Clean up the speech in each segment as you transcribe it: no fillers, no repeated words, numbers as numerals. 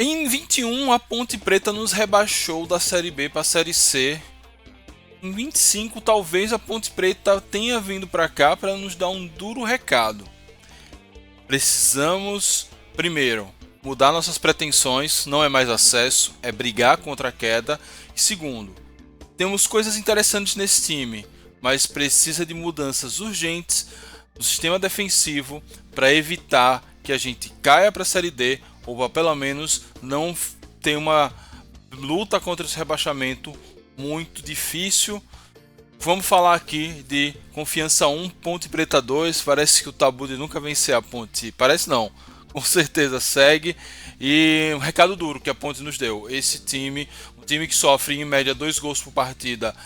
Em 21, a Ponte Preta nos rebaixou da Série B para a Série C. Em 25, talvez a Ponte Preta tenha vindo para cá para nos dar um duro recado. Precisamos, primeiro, mudar nossas pretensões, não é mais acesso, é brigar contra a queda. E segundo, temos coisas interessantes nesse time, mas precisa de mudanças urgentes no sistema defensivo para evitar que a gente caia para a Série D ou para pelo menos não ter uma luta contra esse rebaixamento muito difícil. Vamos falar aqui de Confiança 1, Ponte Preta 2. Parece que o tabu de nunca vencer a Ponte, parece não, com certeza segue. E um recado duro que a Ponte nos deu: esse time, um time que sofre em média 2 gols por partida,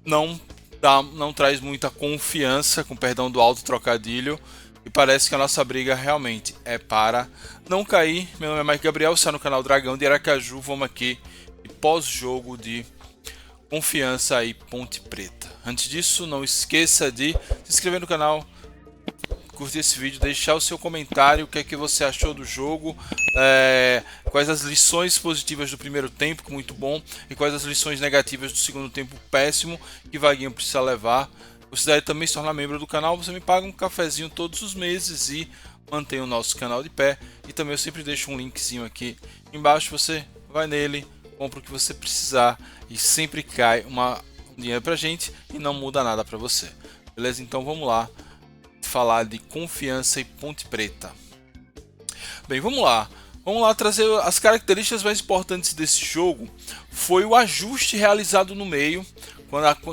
não traz muita confiança, com perdão do alto trocadilho. E parece que a nossa briga realmente é para não cair. Meu nome é Mike Gabriel, você está no canal Dragão de Aracaju. Vamos aqui de pós-jogo de Confiança e Ponte Preta. Antes disso, não esqueça de se inscrever no canal, curtir esse vídeo, deixar o seu comentário, o que é que você achou do jogo, quais as lições positivas do primeiro tempo, muito bom, e quais as lições negativas do segundo tempo, péssimo, que Vaguinho precisa levar. Você deve também se tornar membro do canal, você me paga um cafezinho todos os meses e mantém o nosso canal de pé. E também eu sempre deixo um linkzinho aqui embaixo, você vai nele, compra o que você precisar e sempre cai um dinheiro pra gente e não muda nada pra você. Beleza? Então vamos lá falar de Confiança e Ponte Preta. Bem, vamos lá trazer as características mais importantes desse jogo. Foi o ajuste realizado no meio,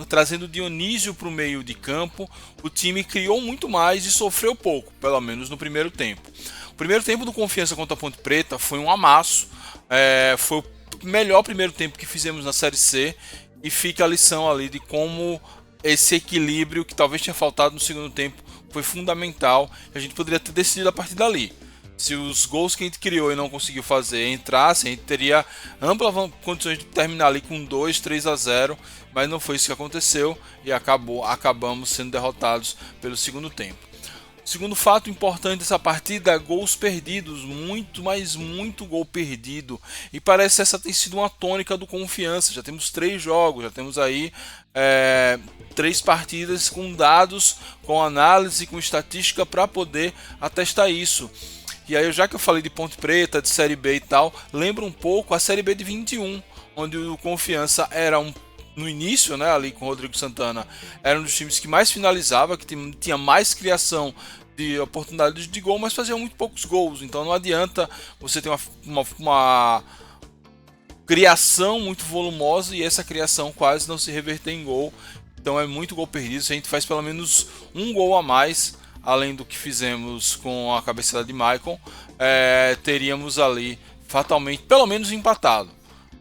trazendo Dionísio para o meio de campo. O time criou muito mais e sofreu pouco, pelo menos no primeiro tempo. O primeiro tempo do Confiança contra a Ponte Preta foi um amasso, foi o melhor primeiro tempo que fizemos na Série C, e fica a lição ali de como esse equilíbrio que talvez tinha faltado no segundo tempo foi fundamental. A gente poderia ter decidido a partir dali. Se os gols que a gente criou e não conseguiu fazer entrassem, a gente teria amplas condições de terminar ali com 2-3-0, mas não foi isso que aconteceu e acabamos sendo derrotados pelo segundo tempo. Segundo fato importante dessa partida, gols perdidos, muito gol perdido. E parece que essa tem sido uma tônica do Confiança. Já temos 3 jogos, já temos aí 3 partidas com dados, com análise, com estatística para poder atestar isso. E aí, já que eu falei de Ponte Preta, de Série B e tal, lembra um pouco a Série B de 21, onde o Confiança era no início, né, ali com o Rodrigo Santana, era um dos times que mais finalizava, que tinha mais criação de oportunidades de gol, mas fazia muito poucos gols. Então não adianta você ter uma criação muito volumosa e essa criação quase não se reverter em gol. Então é muito gol perdido. Se a gente faz pelo menos um gol a mais, além do que fizemos com a cabeçada de Maicon, teríamos ali fatalmente, pelo menos empatado.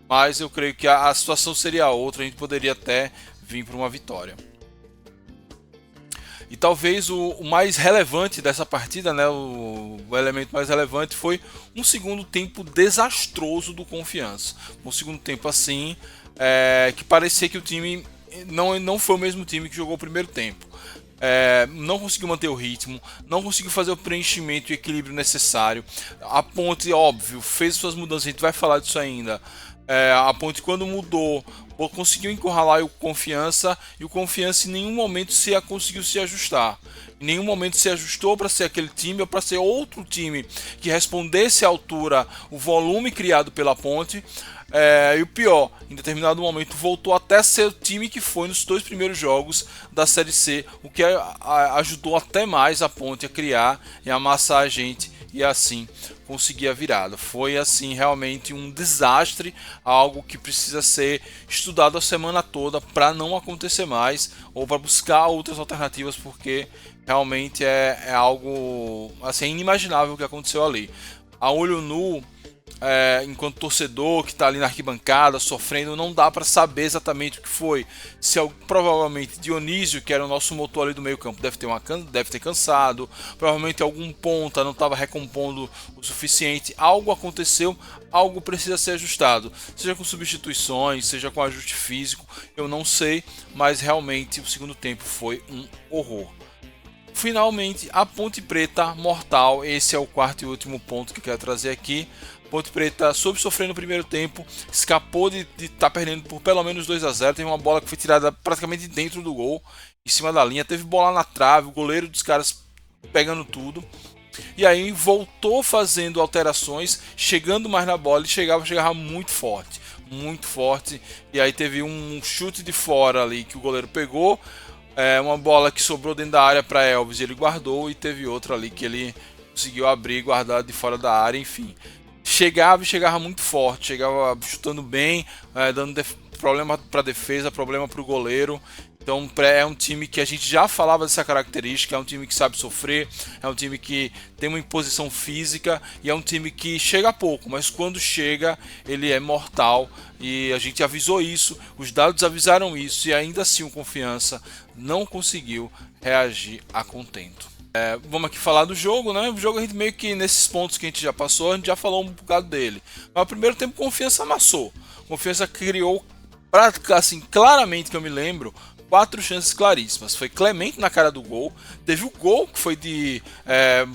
Mas eu creio que a situação seria outra, a gente poderia até vir para uma vitória. E talvez o mais relevante dessa partida, né, o elemento mais relevante foi um segundo tempo desastroso do Confiança. Um segundo tempo assim, que parecia que o time não foi o mesmo time que jogou o primeiro tempo. Não conseguiu manter o ritmo, não conseguiu fazer o preenchimento e equilíbrio necessário. A Ponte, óbvio, fez suas mudanças, a gente vai falar disso ainda. A Ponte, quando mudou, conseguiu encurralar o Confiança, e o Confiança em nenhum momento conseguiu se ajustar. Em nenhum momento se ajustou para ser aquele time ou para ser outro time que respondesse à altura o volume criado pela Ponte. E o pior, em determinado momento voltou até a ser o time que foi nos 2 primeiros jogos da Série C, o que ajudou até mais a Ponte a criar e amassar a gente e assim conseguir a virada. Foi assim realmente um desastre, algo que precisa ser estudado a semana toda para não acontecer mais ou para buscar outras alternativas, porque realmente é algo assim inimaginável o que aconteceu ali. A olho nu, enquanto torcedor que está ali na arquibancada sofrendo, não dá para saber exatamente o que foi. Se provavelmente Dionísio, que era o nosso motor ali do meio campo, deve ter cansado, provavelmente algum ponta não estava recompondo o suficiente, algo aconteceu, algo precisa ser ajustado, seja com substituições, seja com ajuste físico, eu não sei, mas realmente o segundo tempo foi um horror. Finalmente, a Ponte Preta mortal. Esse é o quarto e último ponto que eu quero trazer aqui. Ponte Preta soube sofrer no primeiro tempo, escapou de estar perdendo por pelo menos 2-0. Teve uma bola que foi tirada praticamente dentro do gol, em cima da linha. Teve bola na trave, o goleiro dos caras pegando tudo. E aí voltou fazendo alterações, chegando mais na bola e chegava muito forte. Muito forte. E aí teve um chute de fora ali que o goleiro pegou. Uma bola que sobrou dentro da área para Elvis, ele guardou. E teve outra ali que ele conseguiu abrir e guardar de fora da área, enfim. Chegava muito forte, chegava chutando bem, dando problema para a defesa, problema para o goleiro. Então é um time que a gente já falava dessa característica, é um time que sabe sofrer, é um time que tem uma imposição física e é um time que chega pouco, mas quando chega ele é mortal e a gente avisou isso, os dados avisaram isso e ainda assim o Confiança não conseguiu reagir a contento. Vamos aqui falar do jogo, né? O jogo a gente meio que nesses pontos que a gente já passou, a gente já falou um bocado dele. Mas no primeiro tempo Confiança amassou. Confiança criou, assim, claramente que eu me lembro, 4 chances claríssimas. Foi Clemente na cara do gol. Teve o gol que foi de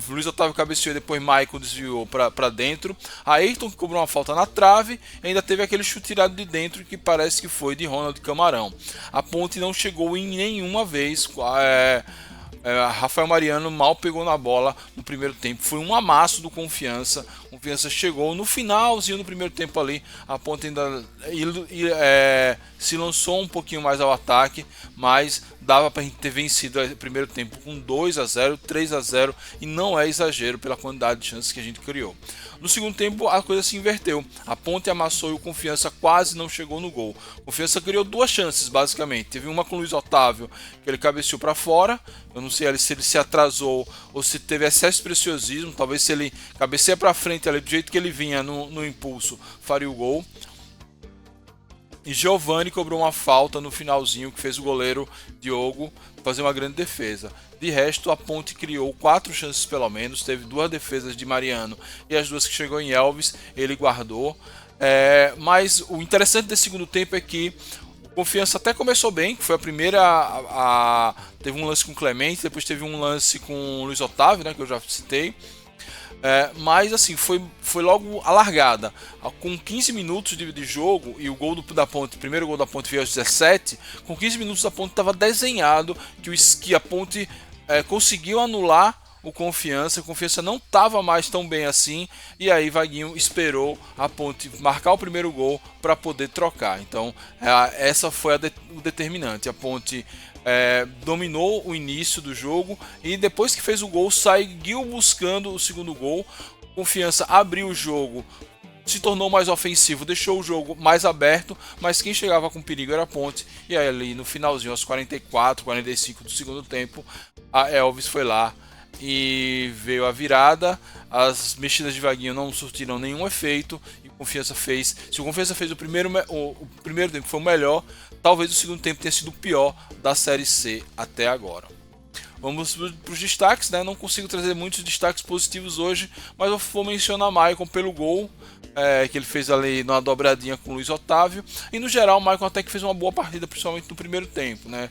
Luiz Otávio cabeceou e depois Michael desviou para dentro. A Ayrton que cobrou uma falta na trave. E ainda teve aquele chute tirado de dentro que parece que foi de Ronald Camarão. A Ponte não chegou em nenhuma vez. Rafael Mariano mal pegou na bola no primeiro tempo. Foi um amasso do Confiança. Confiança chegou no finalzinho do primeiro tempo ali. A Ponte ainda se lançou um pouquinho mais ao ataque, mas dava para a gente ter vencido o primeiro tempo com 2-0, 3-0 e não é exagero pela quantidade de chances que a gente criou. No segundo tempo a coisa se inverteu. A Ponte amassou e o Confiança quase não chegou no gol. O Confiança criou 2 chances basicamente. Teve uma com o Luiz Otávio que ele cabeceou para fora. Eu não sei se ele se atrasou ou se teve excesso de preciosismo. Talvez se ele cabeceia para frente ali, do jeito que ele vinha no impulso, faria o gol. E Giovani cobrou uma falta no finalzinho que fez o goleiro Diogo fazer uma grande defesa. De resto, a Ponte criou 4 chances pelo menos. Teve 2 defesas de Mariano e as 2 que chegou em Elvis, ele guardou. Mas o interessante desse segundo tempo é que Confiança até começou bem, que foi a primeira. Teve um lance com o Clemente, depois teve um lance com o Luiz Otávio, né, que eu já citei. Mas assim, foi logo a largada. Com 15 minutos de jogo e o gol da Ponte, o primeiro gol da Ponte veio aos 17. Com 15 minutos a Ponte estava desenhado que a Ponte conseguiu anular o Confiança não estava mais tão bem assim, e aí Vaguinho esperou a Ponte marcar o primeiro gol para poder trocar. Então essa foi o determinante. A Ponte dominou o início do jogo e depois que fez o gol seguiu buscando o segundo gol. Confiança abriu o jogo, se tornou mais ofensivo, deixou o jogo mais aberto, mas quem chegava com perigo era a Ponte. E aí ali no finalzinho, aos 44, 45 do segundo tempo, a Elvis foi lá e veio a virada. As mexidas de Vaguinho não surtiram nenhum efeito e o Confiança fez. Se o Confiança fez o primeiro tempo foi o melhor, talvez o segundo tempo tenha sido o pior da Série C até agora. Vamos para os destaques, né? Não consigo trazer muitos destaques positivos hoje, mas eu vou mencionar Maicon pelo gol que ele fez ali numa dobradinha com o Luiz Otávio. E no geral, o Maicon até que fez uma boa partida, principalmente no primeiro tempo, né?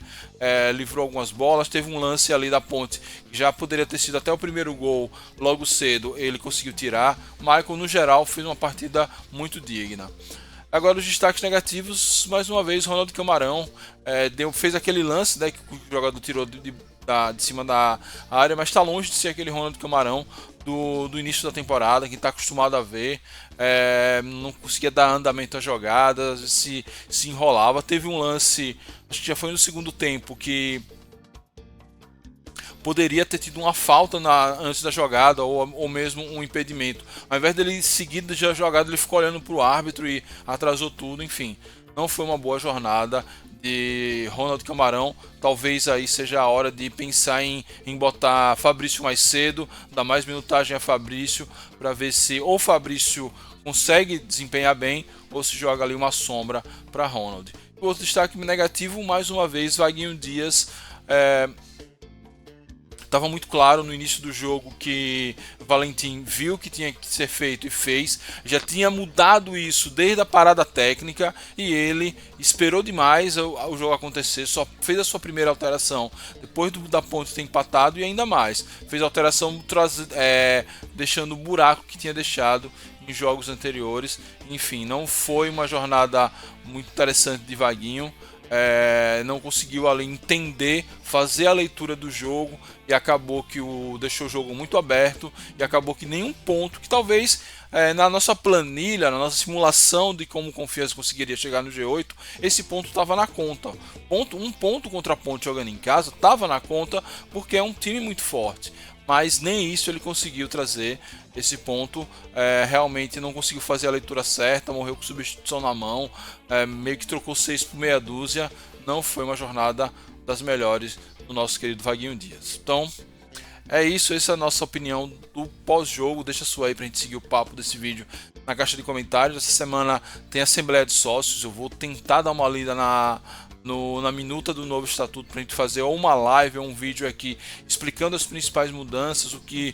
Livrou algumas bolas, teve um lance ali da Ponte que já poderia ter sido até o primeiro gol logo cedo, ele conseguiu tirar. O Maicon, no geral, fez uma partida muito digna. Agora os destaques negativos, mais uma vez, Ronald Camarão fez aquele lance, né, que o jogador tirou de cima da área, mas está longe de ser aquele Ronald Camarão do início da temporada, que está acostumado a ver. Não conseguia dar andamento à jogada, se enrolava. Teve um lance, acho que já foi no segundo tempo, que poderia ter tido uma falta antes da jogada ou mesmo um impedimento. Ao invés dele seguir a jogada, ele ficou olhando para o árbitro e atrasou tudo. Enfim, não foi uma boa jornada de Ronald Camarão. Talvez aí seja a hora de pensar em botar Fabrício mais cedo, dar mais minutagem a Fabrício, para ver se ou Fabrício consegue desempenhar bem ou se joga ali uma sombra para Ronald. O outro destaque negativo, mais uma vez, Vaguinho Dias Estava muito claro no início do jogo que Valentim viu que tinha que ser feito e fez. Já tinha mudado isso desde a parada técnica e ele esperou demais o jogo acontecer. Só fez a sua primeira alteração depois da ponte ter empatado e ainda mais. Fez a alteração deixando o buraco que tinha deixado em jogos anteriores. Enfim, não foi uma jornada muito interessante de Vaguinho. Não conseguiu ali entender, fazer a leitura do jogo e acabou que deixou o jogo muito aberto e acabou que nenhum ponto que talvez na nossa planilha, na nossa simulação de como o Confiança conseguiria chegar no G8, esse ponto estava na conta. Um ponto contra a Ponte jogando em casa estava na conta porque é um time muito forte. Mas nem isso ele conseguiu trazer. Esse ponto realmente não conseguiu fazer a leitura certa, morreu com substituição na mão, meio que trocou 6 por meia dúzia. Não foi uma jornada das melhores do nosso querido Vaguinho Dias. Então é isso, essa é a nossa opinião do pós-jogo. Deixa a sua aí pra gente seguir o papo desse vídeo na caixa de comentários. Essa semana tem Assembleia de Sócios, eu vou tentar dar uma lida na minuta do novo estatuto para a gente fazer ou uma live ou um vídeo aqui explicando as principais mudanças, o que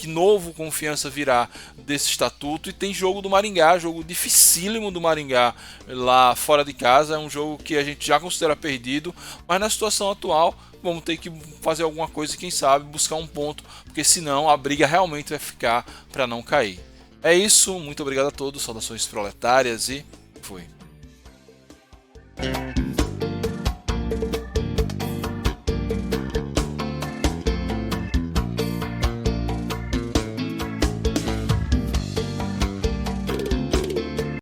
novo Confiança virá desse estatuto. E tem jogo do Maringá, jogo dificílimo do Maringá lá fora de casa. É um jogo que a gente já considera perdido, mas na situação atual vamos ter que fazer alguma coisa e quem sabe buscar um ponto, porque senão a briga realmente vai ficar para não cair. É isso, muito obrigado a todos, saudações proletárias e fui.